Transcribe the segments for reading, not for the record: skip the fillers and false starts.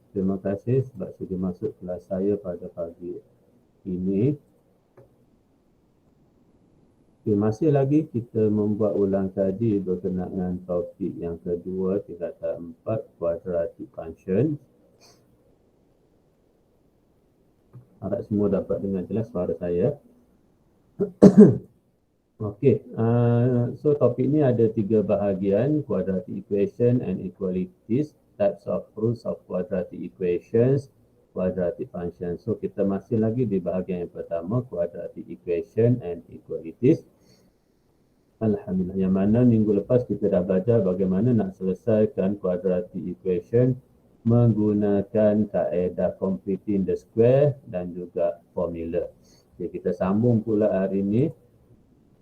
Terima kasih sebab sudi masuk kelas saya pada pagi ini. Okay, masih lagi kita membuat ulang kaji berkenaan dengan topik yang kedua, tingkatan 4, quadratic function. Harap semua dapat dengar jelas suara saya. Okey, so topik ni ada 3 bahagian, quadratic equation and equalities, types of roots of quadratic equations, quadratic function. So kita masih lagi di bahagian yang pertama, quadratic equation and equalities. Alhamdulillah, yang mana minggu lepas kita dah belajar bagaimana nak selesaikan quadratic equation menggunakan kaedah completing the square dan juga formula. Jadi kita sambung pula hari ini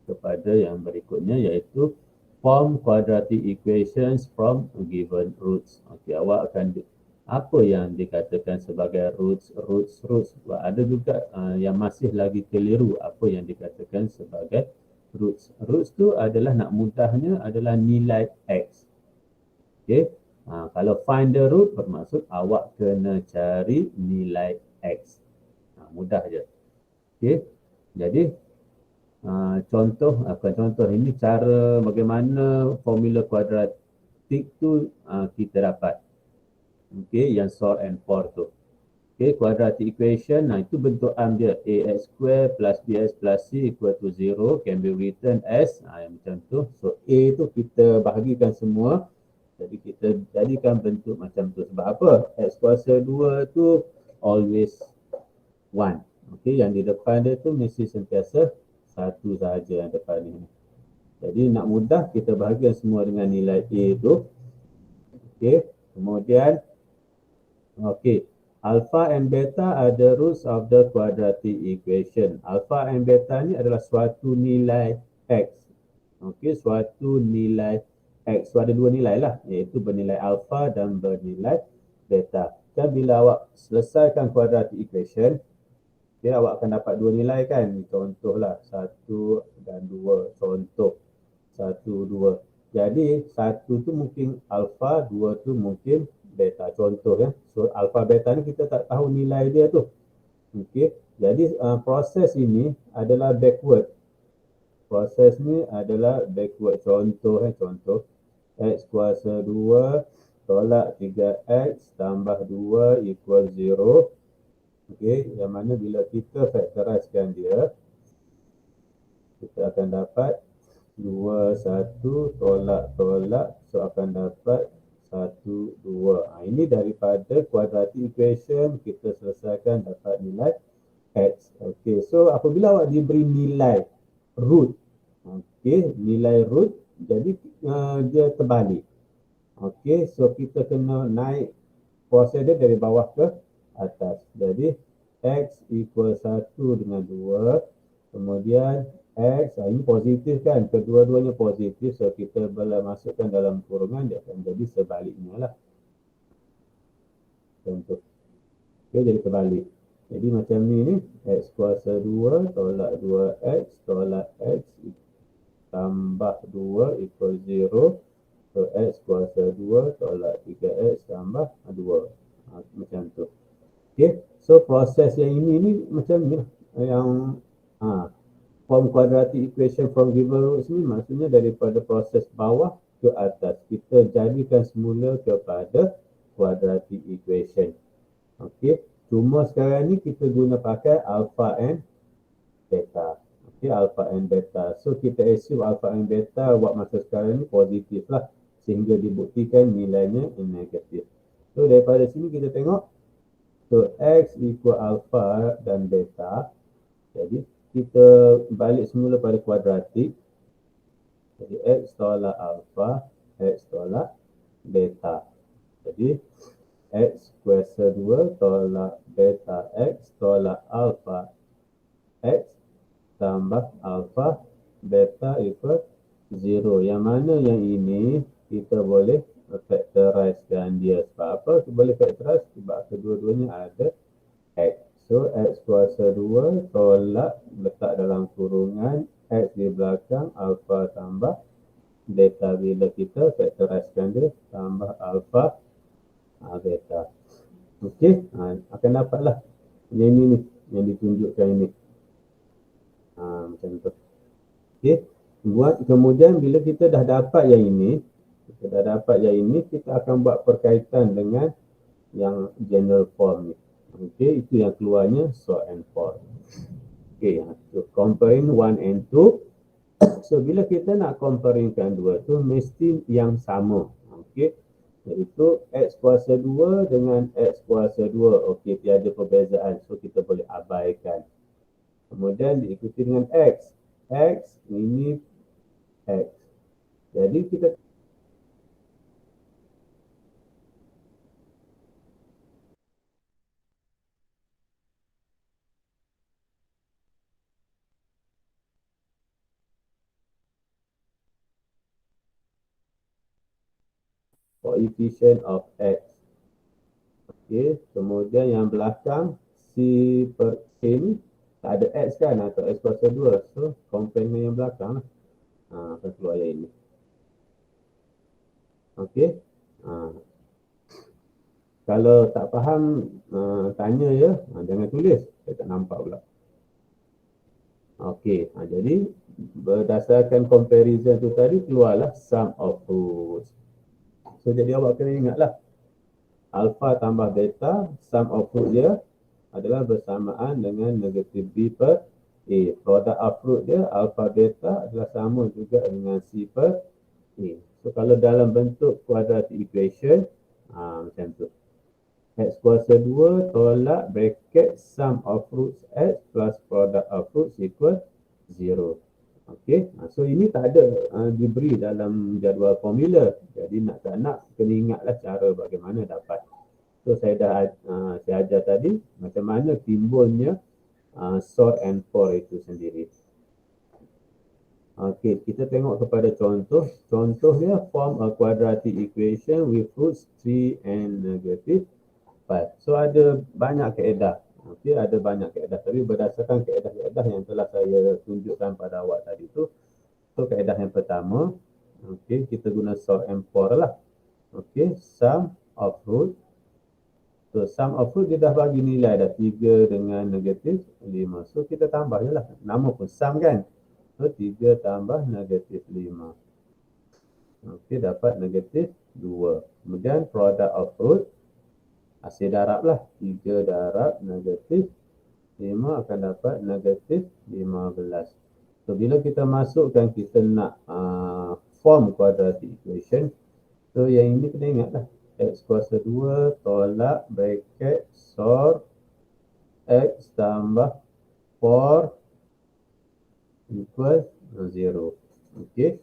kepada yang berikutnya, iaitu form quadratic equations from given roots. Okey, awak akan apa yang dikatakan sebagai roots. Ada juga yang masih lagi keliru apa yang dikatakan sebagai roots. Roots tu adalah, nak mudahnya, adalah nilai X. Okey, kalau find the root bermaksud awak kena cari nilai X. Mudah je. Okey, jadi ini cara bagaimana formula kuadratik tu kita dapat. Okey, yang solve and for tu. Okey, quadratic equation, itu bentuk dia, ax square plus bx plus c equal to 0 can be written as yang macam tu. So a tu kita bahagikan semua, jadi kita jadikan bentuk macam tu. Sebab apa? X kuasa 2 tu always 1. Okey, yang di depan dia tu mesti sentiasa 1 sahaja yang depan ni. Jadi nak mudah, kita bahagikan semua dengan nilai A tu. Okey, kemudian alpha and beta are the roots of the quadratic equation. Alpha and beta ni adalah suatu nilai X. Okey, suatu nilai X. So ada dua nilai lah, iaitu bernilai alpha dan bernilai beta. Dan bila awak selesaikan quadratic equation, okay, awak akan dapat dua nilai kan. Contohlah 1 dan 2. Contoh 1, 2. Jadi 1 tu mungkin alpha, 2 tu mungkin beta. Contoh ya. So alpha beta ni kita tak tahu nilai dia tu. Okey. Jadi proses ini adalah backward. Proses ni adalah backward. Contoh contoh X kuasa 2 tolak 3X tambah 2 equal 0. Okey, yang mana bila kita factorizekan dia, kita akan dapat 2, 1 tolak, so akan dapat 1, 2. Ini daripada quadratic equation kita selesaikan dapat nilai X. Okey, so apabila awak diberi nilai root, okey, nilai root, jadi dia terbalik. Okey, so kita kena naik proses dia dari bawah ke atas. Jadi X equal 1 dengan 2. Kemudian X, ini positif kan, kedua-duanya positif. So kita bila masukkan dalam kurungan, dia akan jadi sebaliknya lah. Contoh. Okay, jadi terbalik. Jadi macam ni, X kuasa 2 tolak 2X tolak X tambah 2 equal 0. So X kuasa 2 tolak 3X tambah 2. Macam tu. Okay, so proses yang ini ni macam ni lah. Yang form quadratic equation from given roots ni maksudnya daripada proses bawah ke atas. Kita jadikan semula kepada quadratic equation. Okay, cuma sekarang ni kita guna pakai alpha and beta. Okay, alpha and beta. So kita assume alpha and beta buat masa sekarang ni positif lah, sehingga dibuktikan nilainya negatif. So daripada sini kita tengok, so X equal alpha dan beta. Jadi kita balik semula pada kuadratik. Jadi X tolak alpha, X tolak beta. Jadi X kuasa 2 tolak beta X tolak alpha X tambah alpha beta equal 0. Yang mana yang ini kita boleh factorizekan dia. Sebab apa? Kita boleh factorize sebab kedua-duanya ada X. So X kuasa 2 tolak, letak dalam kurungan, X di belakang, alpha tambah beta. Bila kita factorizekan dia, tambah alpha beta. Okey, akan dapatlah yang ini ni, yang ditunjukkan ini. Macam tu. Okey, kemudian bila kita dah dapat yang ini, kita akan buat perkaitan dengan yang general form ni. Okey, itu yang keluarnya sort and form. Okey, so comparing 1 and 2. So bila kita nak comparingkan dua tu mesti yang sama. Okey, iaitu X kuasa 2 dengan X kuasa 2. Okey, tiada perbezaan. So kita boleh abaikan. Kemudian diikuti dengan X. X ini X. Jadi kita coefficient of X. Okey, kemudian yang belakang C per K ni tak ada X kan atau X kuasa 2. So compare dengan yang belakang lah. Akan keluar yang ini. Okey. Kalau tak faham, tanya ya. Jangan tulis. Saya tak nampak pula. Okey. Jadi berdasarkan comparison tu tadi keluarlah sum of roots. So jadi awak kena ingatlah. Alpha tambah beta, sum of root dia adalah bersamaan dengan negatif B per A. Product of root dia alpha beta adalah sama juga dengan C per A. So kalau dalam bentuk quadratic equation, macam tu. X kuasa 2 tolak bracket sum of roots X plus product of roots equal 0. Okey, so ini tak ada diberi dalam jadual formula. Jadi nak tak nak kena ingatlah cara bagaimana dapat. So saya ajar tadi macam mana timbulnya sort and for itu sendiri. Okey, kita tengok kepada contoh. Contohnya form a quadratic equation with roots 3 and negative 5. So ada banyak kaedah. Okey, ada banyak kaedah. Tapi berdasarkan kaedah-kaedah yang telah saya tunjukkan pada awak tadi tu. So kaedah yang pertama, okey, kita guna sort and for lah. Okey, sum of root. So sum of root dia dah bagi nilai dah 3 dengan negatif 5. So kita tambah je lah. Nama pun sum kan. So 3 tambah negatif 5. Okey, dapat negatif 2. Kemudian product of root. Hasil darab lah. 3 darab negatif 5 akan dapat negatif 15. So bila kita masukkan kita nak form quadratic equation. So yang ini kena ingat lah. X kuasa 2 tolak bracket sort X tambah 4 equal 0. Okey.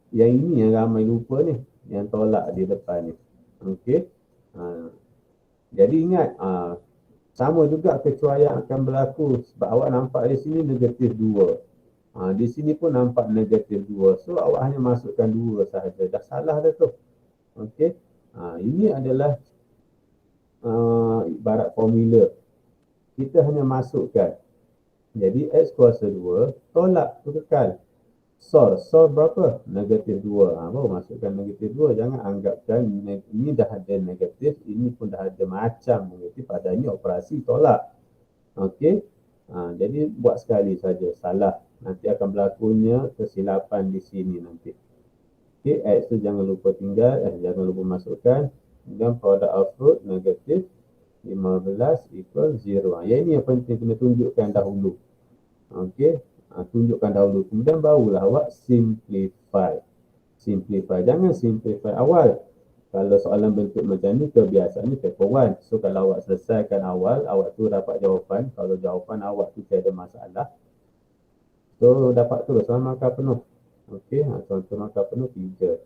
Yang ini yang ramai lupa ni. Yang tolak di depan ni. Okey. Jadi ingat, sama juga kecuaian akan berlaku sebab awak nampak di sini negatif 2. Di sini pun nampak negatif 2. So awak hanya masukkan 2 sahaja. Dah salah dah tu. Okey. Ini adalah ibarat formula. Kita hanya masukkan. Jadi X kuasa 2 tolak tu kekal. Sort berapa? Negatif 2. Baru masukkan negatif 2. Jangan anggapkan ini dah ada negatif, ini pun dah ada macam negatif, padanya operasi tolak. Okey. Jadi buat sekali saja, salah. Nanti akan berlakunya kesilapan di sini nanti. Okey, X tu jangan lupa tinggal, jangan lupa masukkan. Dan product of root negatif 15 equal 0. Yang ini yang penting kena tunjukkan dahulu. Okey, tunjukkan dahulu. Kemudian barulah awak simplify. Jangan simplify awal. Kalau soalan bentuk macam ni, kebiasaannya paper 1. So kalau awak selesaikan awal, awak tu dapat jawapan. Kalau jawapan awak tu tiada masalah, so dapat terus markah penuh. Okey, contoh markah penuh 3.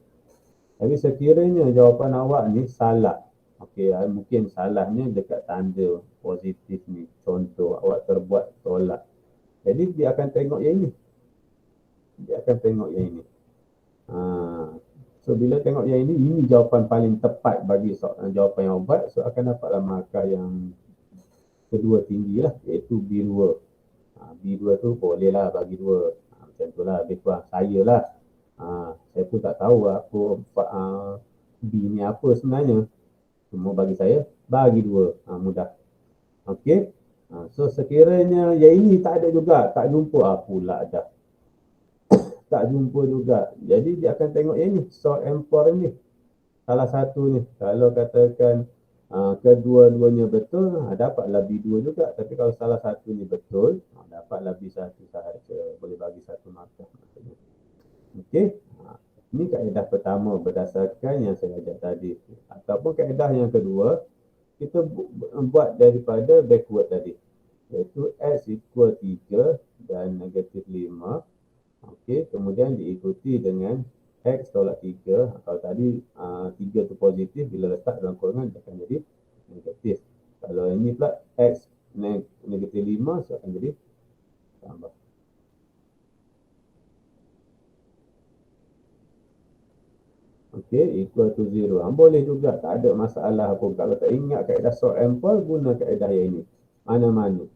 Tapi sekiranya jawapan awak ni salah. Okey, mungkin salahnya dekat tanda positif ni. Contoh awak terbuat tolak. Jadi dia akan tengok yang ini. So bila tengok yang ini jawapan paling tepat bagi jawapan yang awak buat. So akan dapatlah markah yang kedua tinggi lah, iaitu B2. B2 tu bolehlah bagi 2. Macam tu lah, lebih kurang saya lah. Saya pun tak tahu apa B ni apa sebenarnya. Cuma bagi saya bagi 2. Mudah. Okey. So sekiranya yang ini tak ada juga, tak jumpa, pula dah. Tak jumpa juga. Jadi dia akan tengok yang ni, sort and for ni. Salah satu ni. Kalau katakan kedua-duanya betul, dapatlah B2 juga. Tapi kalau salah satu ni betul, dapatlah B1 sahaja. Boleh bagi 1 markah. Okey. Ini kaedah pertama berdasarkan yang saya ajar tadi. Ataupun kaedah yang kedua, kita buat daripada backward tadi. Iaitu X equal 3 dan negatif 5. Okey, kemudian diikuti dengan X tolak 3. Kalau tadi 3 tu positif, bila letak dalam kurungan dia akan jadi negatif. Kalau ini pula X negatif 5, so akan jadi tambah. Okey, equal to 0. Boleh juga, tak ada masalah pun. Kalau tak ingat kaedah sort and for, guna kaedah yang ini. Mana-mana.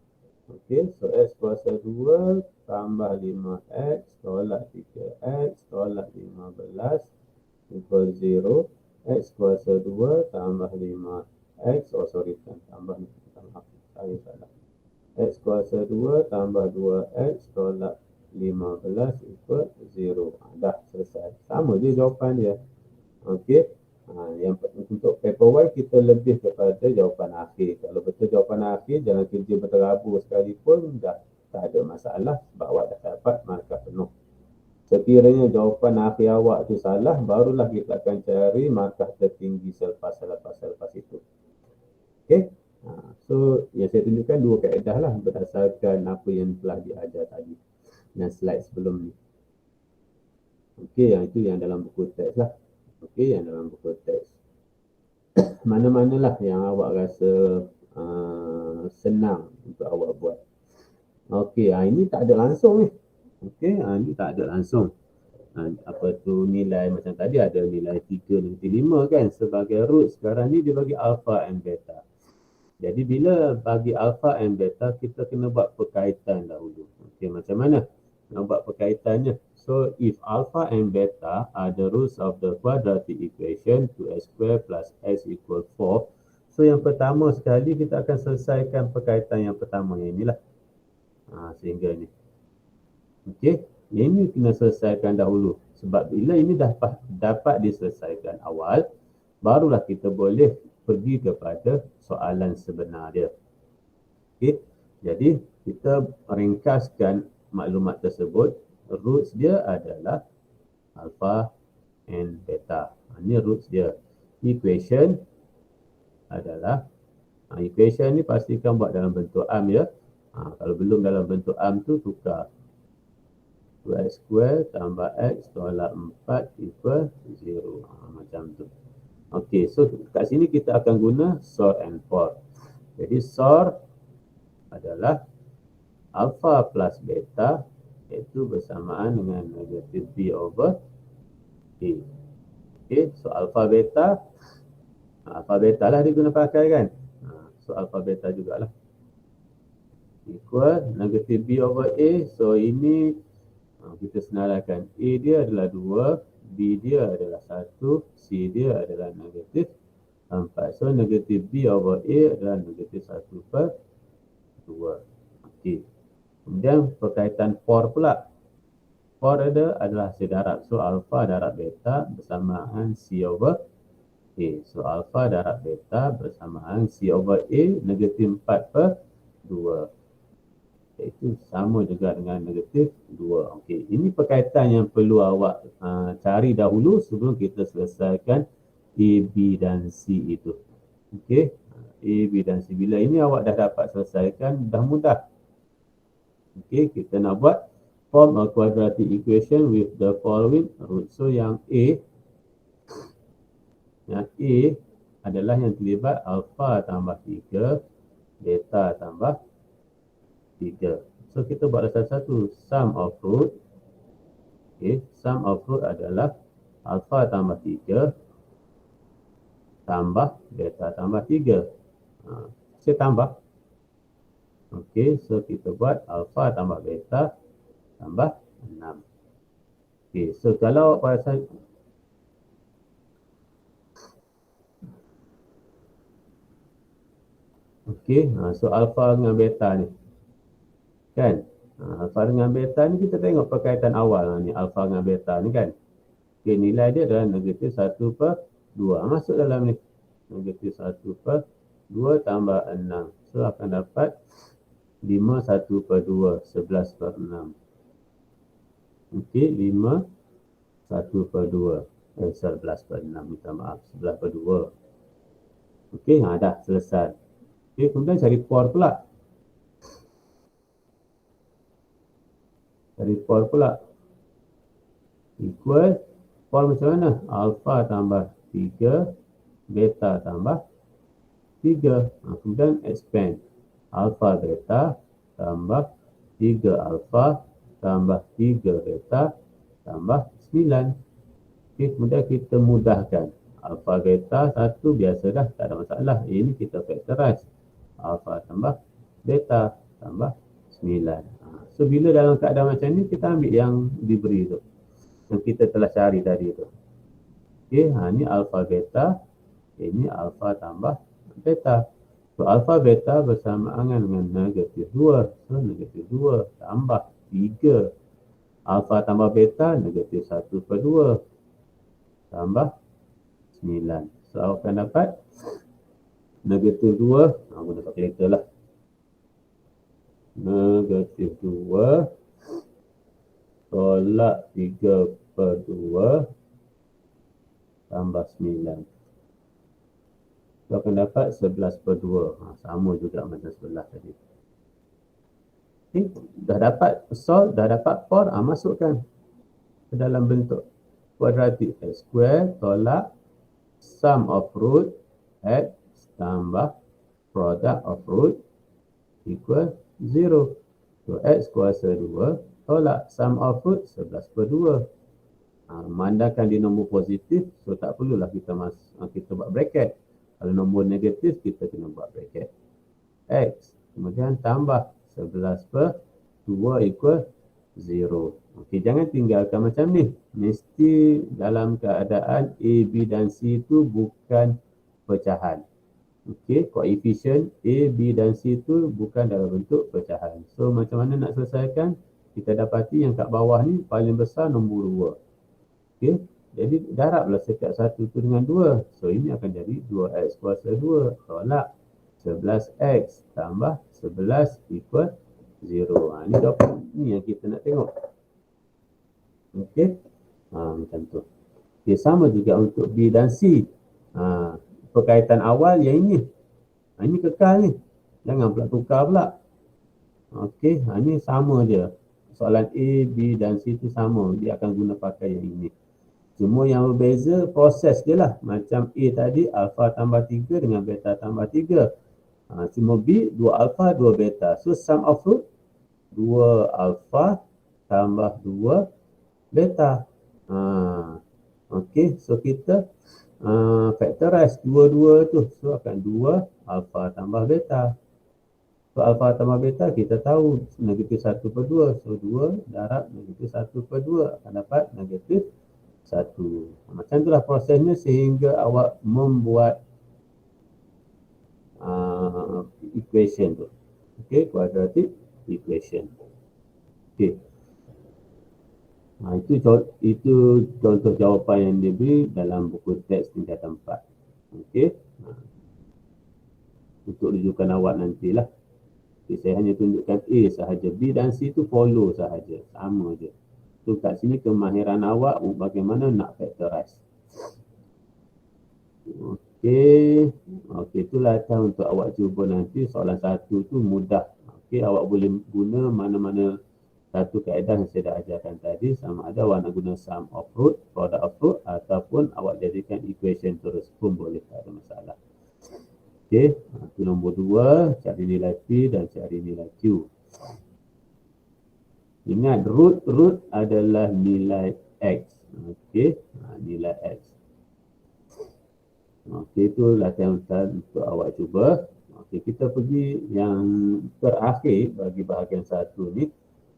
Okey, so X kuasa 2 tambah 5X tolak 3X tolak 15 equal 0. X kuasa 2 tambah 5X, tambah ni. Saya salah. X kuasa 2 tambah 2X tolak 15 equal 0. Dah selesai. Sama je jawapan dia. Okey. Yang untuk paper 1 kita lebih kepada jawapan akhir. Kalau betul jawapan akhir, jangan kerja berterabur sekalipun, dah tak ada masalah sebab awak dah dapat markah penuh. Sekiranya jawapan akhir awak tu salah, barulah kita akan cari markah tertinggi selepas itu. Okey. So yang saya tunjukkan 2 kaedah lah berdasarkan apa yang telah diajar tadi dan slide sebelum ni. Okey, yang itu yang dalam buku teks lah. Okey, yang dalam buku teks. Mana-manalah yang awak rasa senang untuk awak buat. Okey, ini tak ada langsung ni. Okey, ini tak ada langsung. Apa tu nilai macam tadi ada nilai 3 dan 5 kan sebagai root. Sekarang ni dia bagi alpha and beta. Jadi bila bagi alpha and beta, kita kena buat perkaitan dahulu. Okey, macam mana nak buat perkaitannya? So if alpha and beta are the roots of the quadratic equation 2x square plus x equal 4. So yang pertama sekali kita akan selesaikan perkaitan yang pertama yang inilah. Sehingga ni. Okey, ini kena selesaikan dahulu. Sebab bila ini dapat diselesaikan awal, barulah kita boleh pergi kepada soalan sebenar dia. Okey, jadi kita ringkaskan maklumat tersebut. Roots dia adalah alpha and beta. Ini roots dia. Equation adalah equation ni pastikan buat dalam bentuk am ya. Kalau belum dalam bentuk am tu tukar. 2x square tambah x tolak 4 equal 0. Macam tu. Okey, so kat sini kita akan guna sort and for. Jadi sort adalah alpha plus beta, iaitu bersamaan dengan negatif b over a. Okey, so alpha beta lah dia guna pakai kan. So alpha beta jugalah. Equal negatif b over a. So ini kita senaraikan. A dia adalah 2, B dia adalah 1, C dia adalah negatif 4. So negatif B over A adalah negatif 1/2. Okey. Kemudian perkaitan for pula. For adalah hasil darab. So alpha darab beta bersamaan C over A. So alpha darab beta bersamaan C over A negatif 4/2. Iaitu sama juga dengan negatif 2. Okey, ini perkaitan yang perlu awak cari dahulu sebelum kita selesaikan A, B dan C itu. Okey, A, B dan C. Bila ini awak dah dapat selesaikan, dah mudah. Okey, kita nak buat form a quadratic equation with the following root. So yang A adalah yang terlibat alpha tambah 3, beta tambah 3. So kita buat satu-satu. Sum of root. Okay, sum of root adalah alpha tambah 3 tambah beta tambah 3. Saya tambah. Okay, so kita buat alpha tambah beta tambah 6. Okay, so kalau perasan . Okey, so alpha dengan beta ni. Kan? Alpha dengan beta ni kita tengok perkaitan awal ni, alpha dengan beta ni kan. Okey, nilai dia adalah negatif 1/2. Masuk dalam ni. Negatif 1/2 tambah 6. So akan dapat 5 1/2, 11/6. Okey, 5 1/2. 11/6, minta maaf, 11/2. Okey, dah selesai. Okey, kemudian cari por pula. Cari por pula. Equal, por macam mana? Alpha tambah 3, beta tambah 3. Kemudian expand. Alpha beta tambah 3 alpha tambah 3 beta tambah 9. Okay, kemudian kita mudahkan. Alpha beta 1 biasa dah, tak ada masalah. Ini kita factorize. Alpha tambah beta tambah 9. So bila dalam keadaan macam ni, kita ambil yang diberi tu, yang kita telah cari tadi tu. Okay, ni alpha beta, ini alpha tambah beta. So alpha beta bersamaan dengan negatif 2. So negatif 2 tambah 3. Alpha tambah beta negatif 1/2 tambah 9. So akan dapat negatif 2, guna kalkulator lah. Negatif 2 tolak 3/2 tambah 9. So akan dapat 11/2. Sama juga macam sebelah tadi. Okay, dah dapat solve, dah dapat por, masukkan ke dalam bentuk kuadratik. X square tolak sum of root x tambah product of root equal 0. So x kuasa 2 tolak sum of root 11/2. Memandangkan dia nombor positif, so tak perlulah kita buat bracket. Kalau nombor negatif, kita kena buat bracket. X kemudian tambah 11/2 equal 0. Okey, jangan tinggalkan macam ni. Mesti dalam keadaan A, B dan C itu bukan pecahan. Okey, koefisien A, B dan C itu bukan dalam bentuk pecahan. So macam mana nak selesaikan? Kita dapati yang kat bawah ni paling besar nombor 2. Okey, jadi darablah setiap satu tu dengan 2. So ini akan jadi 2x kuasa 2 tolak 11x tambah 11 equal 0. Ini jawapan ni yang kita nak tengok. Okey, macam tu. Okay, sama juga untuk B dan C. Perkaitan awal yang ini. Ini kekal ni. Jangan pula tukar pula. Okey, ini sama je. Soalan A, B dan C tu sama. Dia akan guna pakai yang ini. Cuma yang berbeza proses dia lah. Macam A tadi, alpha tambah 3 dengan beta tambah 3. Cuma B, 2 alpha, 2 beta. So sum of root, 2 alpha tambah 2 beta. Okey, so kita factorize dua-dua tu. So akan 2 alpha tambah beta. So alpha tambah beta kita tahu negatif 1/2. So 2 darab negatif 1/2 akan dapat negatif 1. Macam itulah prosesnya sehingga awak membuat equation tu. Okey, quadratic equation. Okey. Itu contoh jawapan yang diberi dalam buku teks tingkatan 4. Okey. Untuk rujukan awak nantilah. Okay, saya hanya tunjukkan A sahaja. B dan C tu follow sahaja. Sama je. So kat sini kemahiran awak bagaimana nak factorize. Okey. Okey, itulah untuk awak cuba nanti soalan 1 tu mudah. Okey, awak boleh guna mana-mana satu kaedah yang saya dah ajarkan tadi, sama ada awak nak guna sum of root, product of root, ataupun awak jadikan equation terus pun boleh, tak ada masalah. Okey, itu nombor 2, cari nilai P dan cari nilai Q. Ingat root adalah nilai X. Okey, nilai X. Okey, itu latihan untuk awak cuba. Okey, kita pergi yang terakhir bagi bahagian 1 ni,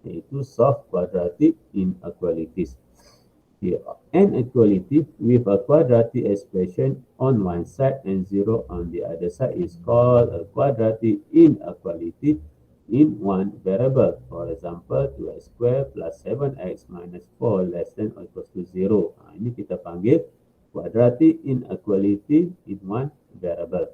iaitu solve quadratic inequalities. An equality with a quadratic expression on one side and 0 on the other side is called a quadratic inequality in one variable. For example, 2x squared plus 7x minus 4 less than or equals to 0. Ini kita panggil quadratic inequality in one variable.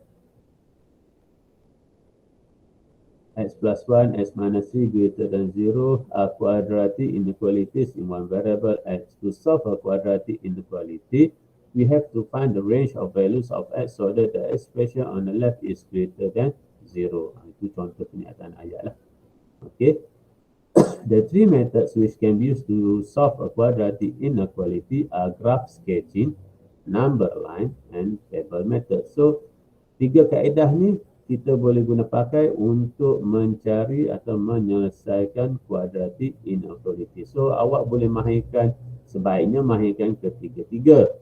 X plus 1, x minus 3 greater than 0 are quadratic inequalities in one variable x. To solve a quadratic inequality, we have to find the range of values of x so that the expression on the left is greater than 0. Itu contoh kenyataan ayat lah. Okay. The three methods which can be used to solve a quadratic inequality are graph sketching, number line, and table method. So, tiga kaedah ni kita boleh guna pakai untuk mencari atau menyelesaikan quadratic inequality. So, awak boleh mahirkan, sebaiknya mahirkan ketiga-tiga.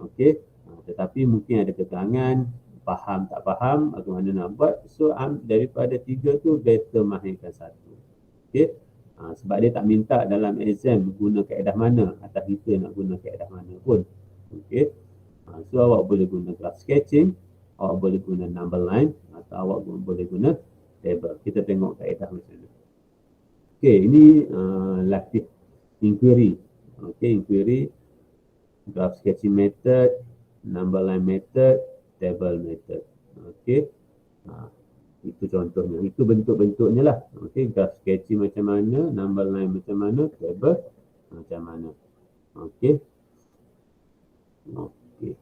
Okey. Tetapi mungkin ada kekangan, faham tak faham, bagaimana nak buat. So, daripada tiga tu, better mahirkan satu. Okey. Sebab dia tak minta dalam exam guna kaedah mana, atau kita nak guna kaedah mana pun. Okey. So, awak boleh guna graph sketching, awak boleh guna number line, atau awak boleh guna table. Kita tengok kaedah macam mana. Okey, ini latih inquiry. Okey, inquiry, graph sketching method, number line method, table method. Okey. Itu contohnya. Itu bentuk-bentuknya lah. Okey, graph sketching macam mana, number line macam mana, table macam mana. Okey. Okey.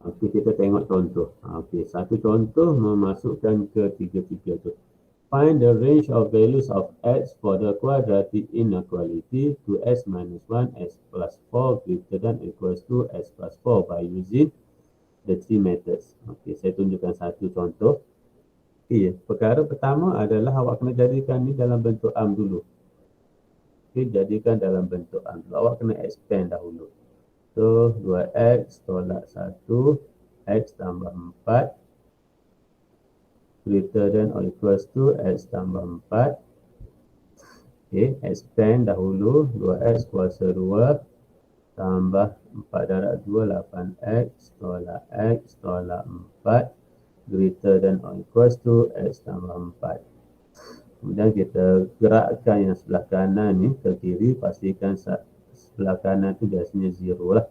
Okey, kita tengok contoh. Okey, satu contoh memasukkan ketiga-tiga tu. Find the range of values of x for the quadratic inequality 2x minus 1, x plus 4 greater than or equals to x plus 4 by using the three methods. Okey, saya tunjukkan satu contoh. Okey, perkara pertama adalah awak kena jadikan ni dalam bentuk am dulu. Okey, jadikan dalam bentuk am dulu. Awak kena expand dahulu. So, 2x tolak 1, x tambah 4, greater than or equals to x tambah 4. Okay, expand dahulu, 2x kuasa 2, tambah 4 darab 2, 8x, tolak x, tolak 4, greater than or equals to x tambah 4. Kemudian kita gerakkan yang sebelah kanan ni ke kiri, pastikan sebelah kanan tu biasanya 0 lah.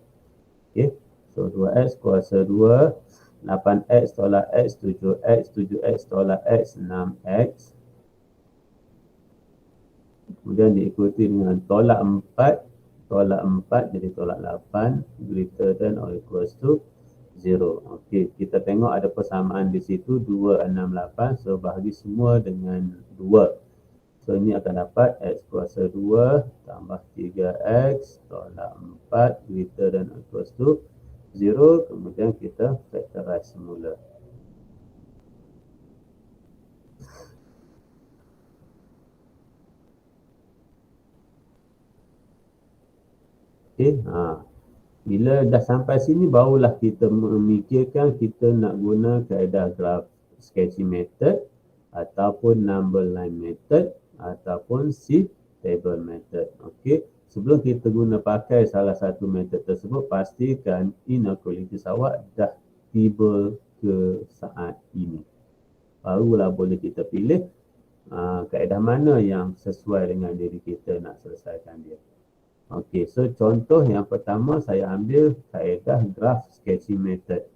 Okay. So 2x kuasa 2, 8x tolak x, 7x, 7x tolak x, 6x. Kemudian diikuti dengan tolak 4, tolak 4 jadi tolak 8, greater than or equals to 0. Okey, kita tengok ada persamaan di situ, 2, 6, 8. So bahagi semua dengan 2. So ini akan dapat x kuasa 2 tambah 3x tolak 4 greater than or equals to 0. Kemudian kita factorize semula. Okey, bila dah sampai sini barulah kita memikirkan kita nak guna kaedah graph sketching method ataupun number line method ataupun sheet table method. Okey, sebelum kita guna pakai salah satu method tersebut, pastikan inequality awak dah tiba ke saat ini. Barulah boleh kita pilih kaedah mana yang sesuai dengan diri kita nak selesaikan dia. Okey, so contoh yang pertama saya ambil kaedah graph sketching method.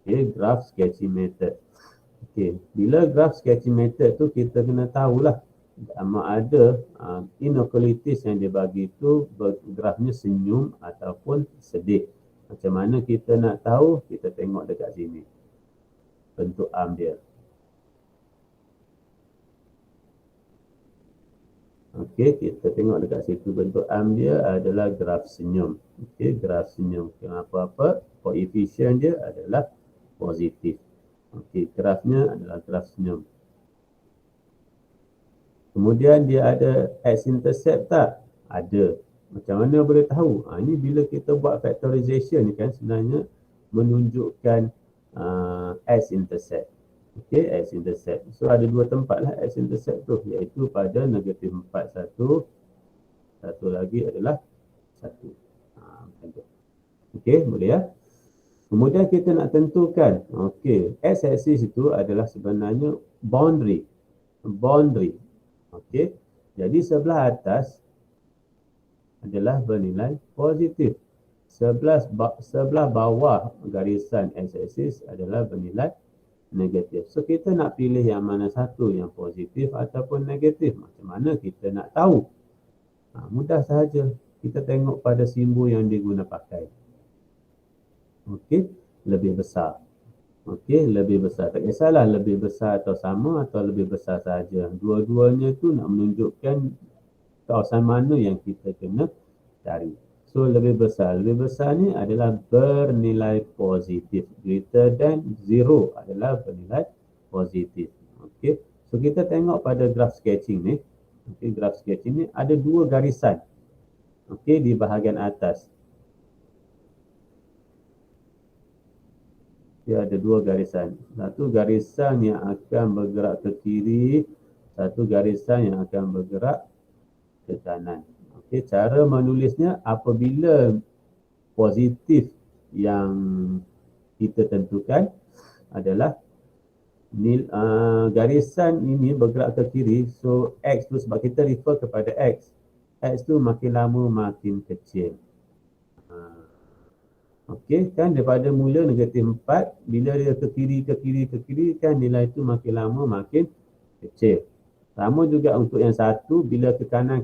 Okey, graph sketching method. Okey, bila graph sketching method tu kita kena tahulah sama ada inequalities yang dia bagi tu grafnya senyum ataupun sedih. Macam mana kita nak tahu? Kita tengok dekat sini. Bentuk arm dia. Okey, kita tengok dekat situ bentuk arm dia adalah graf senyum. Okey, graf senyum. Apa-apa, koefisien dia adalah positif. Okey, grafnya adalah graf senyum. Kemudian dia ada x-intercept tak? Ada. Macam mana boleh tahu? Ini bila kita buat factorization ni kan sebenarnya menunjukkan x-intercept. Okey, x-intercept. So ada dua tempat lah x-intercept tu, iaitu pada negatif 4, 1 satu lagi adalah 1. Macam tu. Okey, boleh ya. Kemudian kita nak tentukan, okey, x-axis itu adalah sebenarnya boundary. Okey. Jadi sebelah atas adalah bernilai positif. Sebelah bawah garisan x-axis adalah bernilai negatif. So kita nak pilih yang mana satu, yang positif ataupun negatif. Macam mana kita nak tahu? Mudah sahaja. Kita tengok pada simbol yang diguna pakai. Okey, lebih besar. Okey, lebih besar. Tak kisahlah lebih besar atau sama atau lebih besar saja. Dua-duanya tu nak menunjukkan kawasan mana yang kita kena cari. So lebih besar ni adalah bernilai positif. Greater than 0 adalah bernilai positif. Okey. So kita tengok pada graf sketching ni. Okey, graf sketching ni ada dua garisan. Okey, di bahagian atas. Dia ada dua garisan. Satu garisan yang akan bergerak ke kiri, satu garisan yang akan bergerak ke kanan. Okey, cara menulisnya apabila positif yang kita tentukan adalah garisan ini bergerak ke kiri, so X tu sebab kita refer kepada X. X tu makin lama makin kecil. Okey, kan daripada mula negatif 4, bila dia ke kiri kan nilai tu makin lama makin kecil. Sama juga untuk yang satu, bila ke kanan,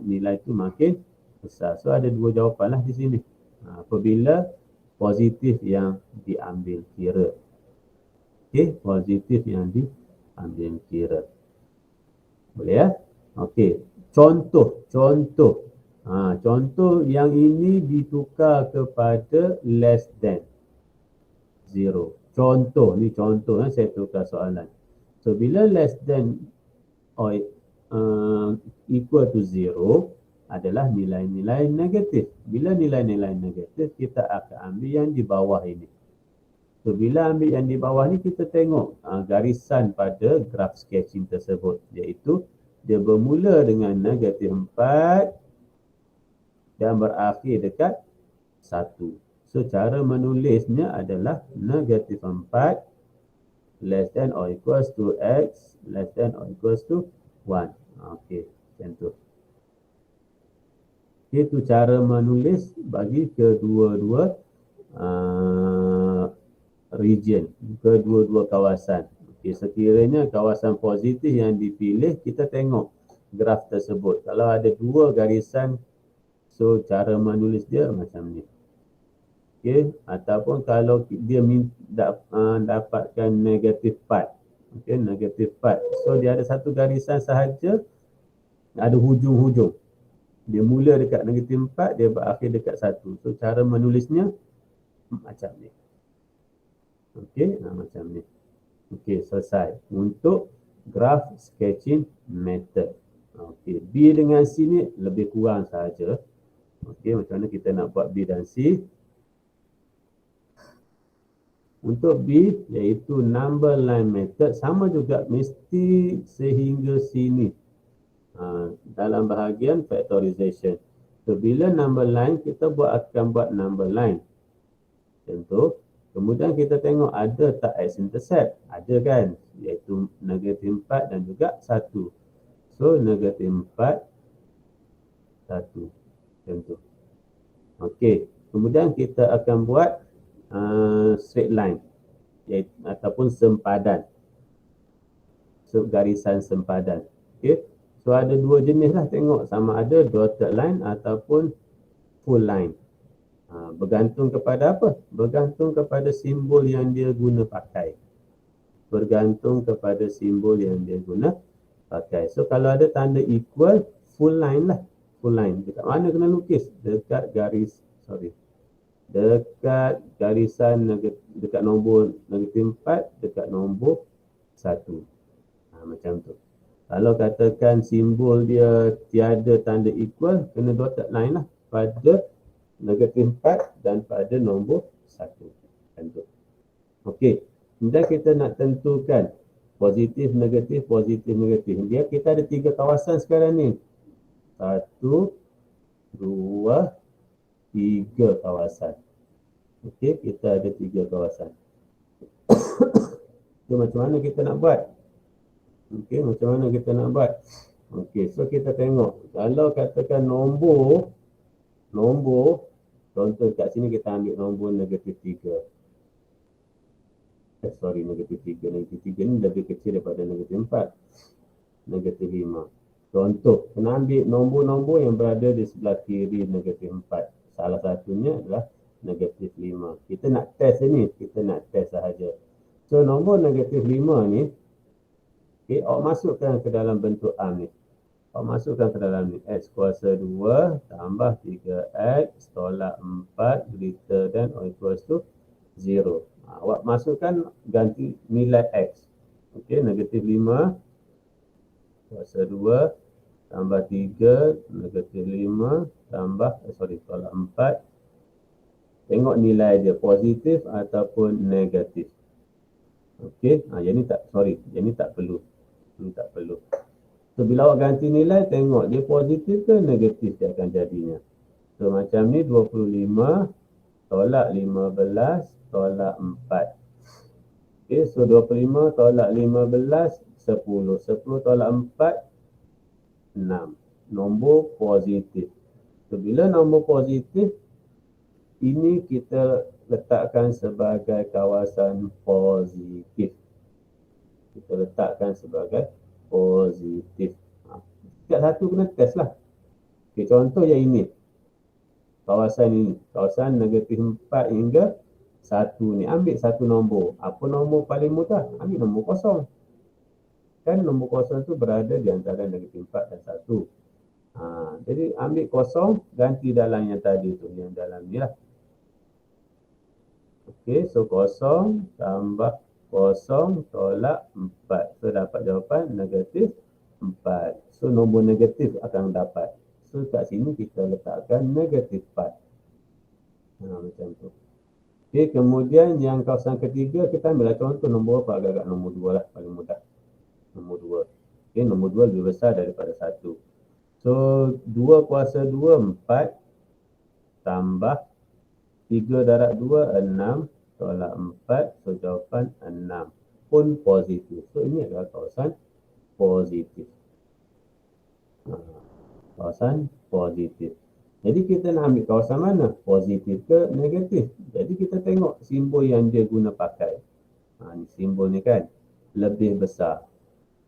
nilai tu makin besar. So ada dua jawapan lah di sini. Apabila positif yang diambil kira. Okey, positif yang diambil kira. Boleh ya? Okey, contoh. Contoh yang ini ditukar kepada less than 0. Contoh saya tukar soalan. So bila less than or equal to 0 adalah nilai-nilai negatif. Bila nilai-nilai negatif, kita akan ambil yang di bawah ini. So bila ambil yang di bawah ni, kita tengok garisan pada graf sketching tersebut, iaitu dia bermula dengan negatif 4 dan berakhir dekat 1. So cara menulisnya adalah negatif 4 less than or equals to X less than or equals to 1. Okey, macam tu. Itu cara menulis bagi kedua-dua region, kedua-dua kawasan. Okey, sekiranya kawasan positif yang dipilih, kita tengok graf tersebut. Kalau ada dua garisan, so cara menulis dia macam ni. Okey, ataupun kalau dia dapatkan negatif 4. Okey, negatif 4. So dia ada satu garisan sahaja, ada hujung-hujung. Dia mula dekat negatif 4, dia berakhir dekat 1. So cara menulisnya macam ni. Okey, macam ni. Okey, selesai. Untuk graph sketching method. Okey, B dengan C ni lebih kurang sahaja. Okey, macam mana kita nak buat B dan C? Untuk B, iaitu number line method, sama juga mesti sehingga sini. Dalam bahagian factorization. So, bila number line, kita akan buat number line. Contoh, kemudian kita tengok ada tak x-intercept? Ada kan? Iaitu negatif 4 dan juga 1. So, negatif 4, 1. Contoh. Okey, kemudian kita akan buat straight line ataupun sempadan. So, garisan sempadan. Okey. So ada dua jenis lah, tengok sama ada dotted line ataupun full line. Bergantung kepada apa? Bergantung kepada simbol yang dia guna pakai. Bergantung kepada simbol yang dia guna pakai. So kalau ada tanda equal, full line lah. Full line. Dekat mana kena lukis? Dekat garisan, dekat nombor negatif 4, dekat nombor 1. Macam tu. Kalau katakan simbol dia tiada tanda equal, kena dotted line lah pada negatif 4 dan pada nombor 1. Macam tu. Okey, kemudian kita nak tentukan positif, negatif. Dia kita ada 3 kawasan sekarang ni. 1, 2, 3 kawasan. Okey, kita ada 3 kawasan. So, macam mana kita nak buat? Okey, macam mana kita nak buat? Okey, so kita tengok. Kalau katakan nombor, contoh kat sini kita ambil nombor negatif 3. Negatif 3. Negatif 3 ni lebih kecil daripada negatif 4. Negatif 5. Contoh, kena ambil nombor-nombor yang berada di sebelah kiri negatif 4. Salah satunya adalah negatif 5. Kita nak test ni, kita nak test sahaja. So, nombor negatif 5 ni, okay, awak masukkan ke dalam bentuk arm ni. Awak masukkan ke dalam ni, x kuasa 2 tambah 3x tolak 4 greater than or equals to 0. Awak masukkan ganti nilai x. Okey, negatif 5 kuasa 2 tambah 3 negatif 5 tambah tolak 4. Tengok nilai dia positif ataupun negatif. Okey, yang ni tak perlu. Ini tak perlu. So, bila awak ganti nilai, tengok dia positif ke negatif dia akan jadinya. So, macam ni 25 tolak 15 tolak 4. Okay, so 25 tolak 15, 10. 10 tolak 4, 6. Nombor positif. So, bila nombor positif, ini kita letakkan sebagai kawasan positif. Kita letakkan sebagai positif. Setiap satu kena test lah. Okay, contoh yang ini. Kawasan ini. Kawasan negatif 4 hingga 1 ni. Ambil satu nombor. Apa nombor paling mudah? Ambil nombor kosong. Kan nombor kosong tu berada di antara negatif 4 dan 1. Jadi ambil kosong, ganti dalam yang tadi tu. Yang dalam ni lah. Okey, so kosong tambah kosong tolak 4. So dapat jawapan negatif 4. So nombor negatif akan dapat. So kat sini kita letakkan negatif 4. Macam tu. Okey, kemudian yang kawasan ketiga kita ambil contoh nombor apa? Agak-agak nombor 2 lah paling mudah. Nombor 2. Okey, nombor 2 lebih besar daripada 1. So 2 kuasa 2 4 tambah 3 darab 2 6 tolak 4. So jawapan 6 pun positif. So ini adalah kawasan positif. Kawasan positif. Jadi kita nak ambil kawasan mana? Positif ke negatif? Jadi kita tengok simbol yang dia guna pakai. Ni simbol ni kan lebih besar.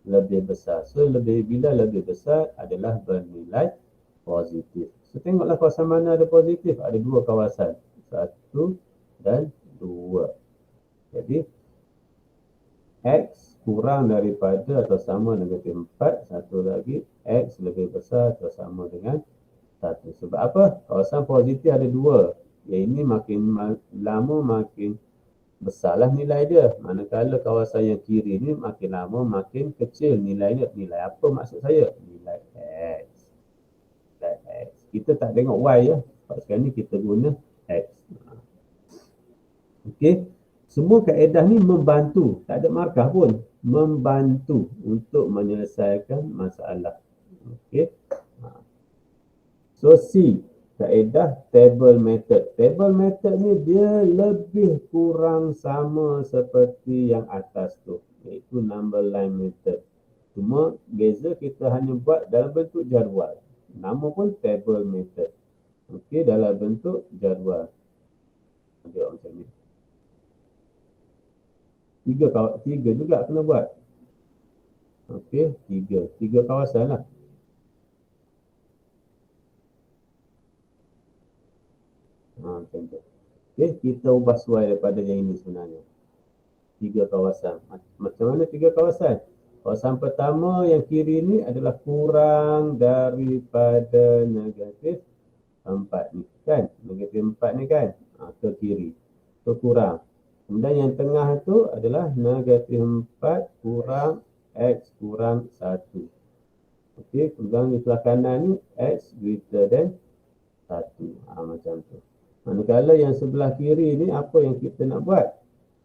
Lebih besar. So bila lebih besar adalah bernilai positif. So tengoklah kawasan mana ada positif. Ada 2 kawasan. 1 dan 2. Jadi x kurang daripada atau sama negatif 4. Satu lagi x lebih besar atau sama dengan 1. Sebab apa? Kawasan positif ada 2. Yang ini makin lama makin besarlah nilai dia. Manakala kawasan yang kiri ni makin lama makin kecil nilai dia. Nilai apa maksud saya? Nilai x. Nilai x. Kita tak tengok y ya. Sebab sekarang ni kita guna x. Okey. Semua kaedah ni membantu. Tak ada markah pun. Membantu untuk menyelesaikan masalah. Okey. So C, kaedah table method. Table method ni dia lebih kurang sama seperti yang atas tu, iaitu number line method. Cuma beza kita hanya buat dalam bentuk jadual. Nama pun table method. Okey, dalam bentuk jadual. Dia macam ni. Tiga juga kena buat. Okey, tiga kawasan lah. Macam tu. Okey, kita ubah suai daripada yang ini sebenarnya. 3 kawasan. Macam mana 3 kawasan? Kawasan pertama yang kiri ni adalah kurang daripada negatif 4 ni kan. Negatif 4 ni kan. Ke kiri. So kurang. Kemudian yang tengah tu adalah negatif 4 kurang x kurang 1. Okey, kemudian di sebelah kanan ni x greater than 1. Macam tu. Manakala yang sebelah kiri ni apa yang kita nak buat?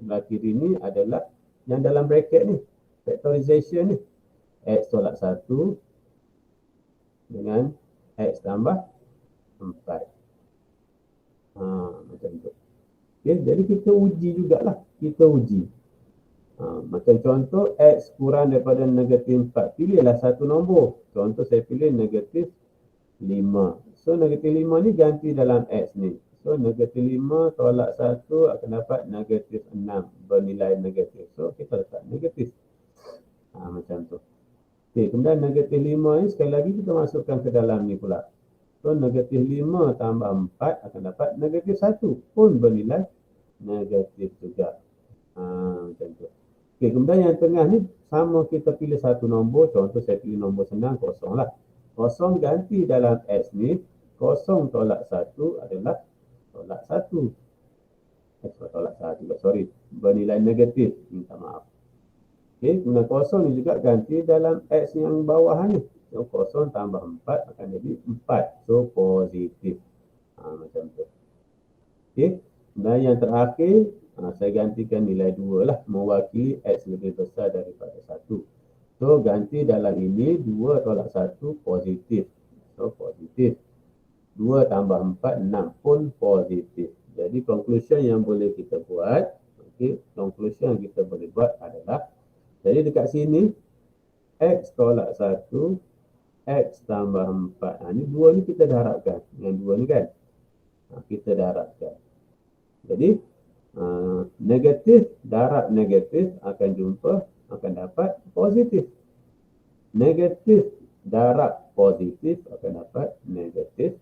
Sebelah kiri ni adalah yang dalam bracket ni. Factorization ni. X tolak 1 dengan X tambah 4. Macam tu. Okay, jadi kita uji jugalah. Kita uji. Macam contoh, X kurang daripada negatif 4. Pilihlah satu nombor. Contoh saya pilih negatif 5. So, negatif 5 ni ganti dalam X ni. So, negatif 5 tolak 1 akan dapat negatif 6 bernilai negatif. So, kita letak negatif. Macam tu. Okay, kemudian negatif 5 ni sekali lagi kita masukkan ke dalam ni pula. So, negatif 5 tambah 4 akan dapat negatif 1 pun bernilai negatif juga. Macam tu. Okay, kemudian yang tengah ni sama kita pilih satu nombor. Contoh saya pilih nombor senang, kosong lah. Kosong ganti dalam X ni. Kosong tolak 1 adalah tolak 1. Tolak 1, sorry. Bernilai negatif. Minta maaf. Okay, kemudian kosong ni juga ganti dalam X yang bawah ni. So, kosong tambah 4 akan jadi 4. So, positif. Macam tu. Okay. Dan yang terakhir, saya gantikan nilai 2 lah. Mewakili X lebih besar daripada 1. So, ganti dalam ini 2 tolak 1 positif. So, positif. 2 tambah 4, 6 pun positif. Jadi, conclusion yang boleh kita buat, okay, conclusion yang kita boleh buat adalah, jadi dekat sini, X tolak 1, X tambah 4. Ni 2 ni kita darabkan. Yang 2 ni kan, kita darabkan. Jadi, negatif darab negatif akan jumpa, akan dapat positif. Negatif darab positif akan dapat negatif.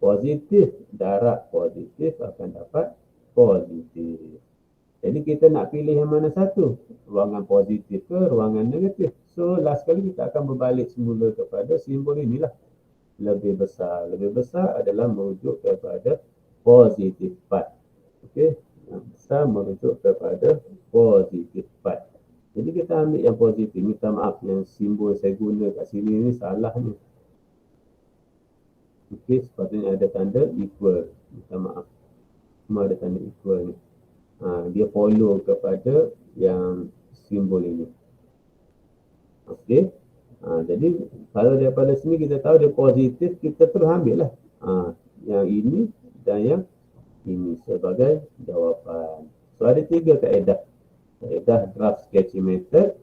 Positif darab positif akan dapat positif. Jadi kita nak pilih yang mana satu? Ruangan positif ke ruangan negatif? So last kali kita akan berbalik semula kepada simbol inilah. Lebih besar. Lebih besar adalah merujuk kepada positif part. Okey. Yang besar merujuk kepada positif part. Jadi kita ambil yang positif. Minta maaf yang simbol saya guna kat sini ni salah ni. Okey, sepatutnya ada tanda equal. Minta maaf. Semua ada tanda equal ni. Dia follow kepada yang simbol ini. Okey. Jadi kalau daripada sini kita tahu dia positif, kita terus ambil lah. Yang ini dan yang ini sebagai jawapan. So ada 3 kaedah. Kaedah graph sketching method,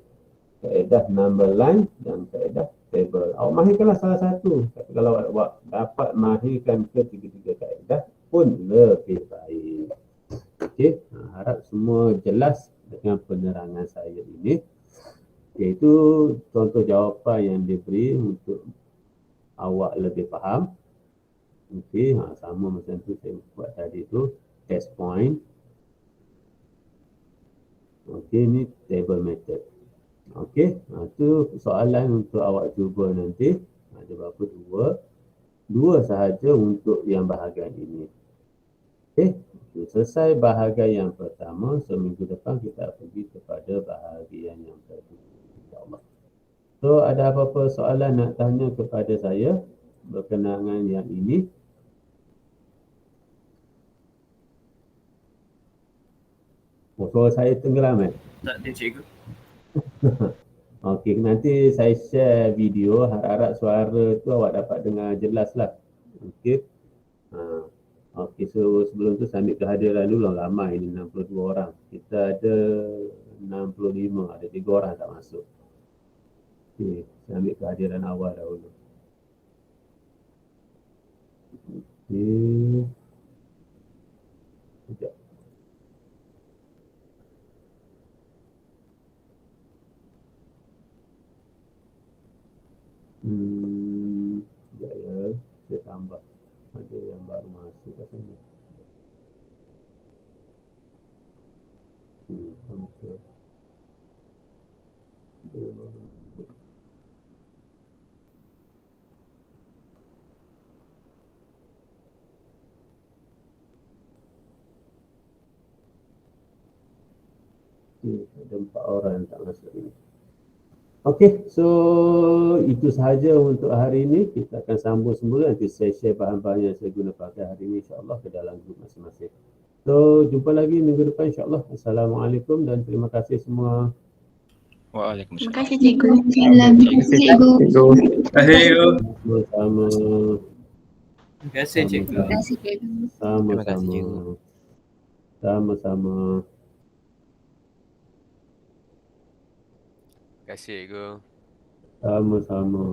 kaedah number line dan kaedah table. Awak mahirkanlah salah satu. Tapi kalau awak dapat mahirkan ketiga-tiga kaedah pun lebih baik. Okey, harap semua jelas dengan penerangan saya ini. Iaitu contoh jawapan yang diberi untuk awak lebih faham. Okey, sama macam tu saya buat tadi tu, test point. Okey, ni table method. Okey, tu soalan untuk awak cuba nanti. Ada berapa? 2 sahaja untuk yang bahagian ini. Okey, selesai bahagian yang pertama. Seminggu depan kita pergi kepada bahagian yang kedua, insyaAllah. So, ada apa-apa soalan nak tanya kepada saya berkenaan yang ini? So, saya tenggelam Tak ada, cikgu. Okey, nanti saya share video. Harap-harap suara tu awak dapat dengar jelas lah. Okey. Okey, so sebelum tu saya ambil kehadiran dulu. Lama ini 62 orang. Kita ada 65, ada 3 orang tak masuk. Okey, saya ambil kehadiran awal dahulu. Okey. Sekejap. Sekejap ya, saya tambah. Ada yang baru masuk kat sini. Okay. Ada 4 orang tak masuk ini. Okey, so itu sahaja untuk hari ini. Kita akan sambung semula. Nanti saya share bahan-bahan yang saya guna pakai hari ini insyaAllah ke dalam grup masing-masing. So, jumpa lagi minggu depan insyaAllah. Assalamualaikum dan terima kasih semua. Waalaikumsalam. Terima kasih cikgu. Terima kasih cikgu. Terima kasih cikgu. Sama-sama. Terima kasih cikgu. Terima kasih cikgu. Terima kasih, Sama-sama. cikgu. Sama-sama. Terima kasih cikgu. Sama-sama.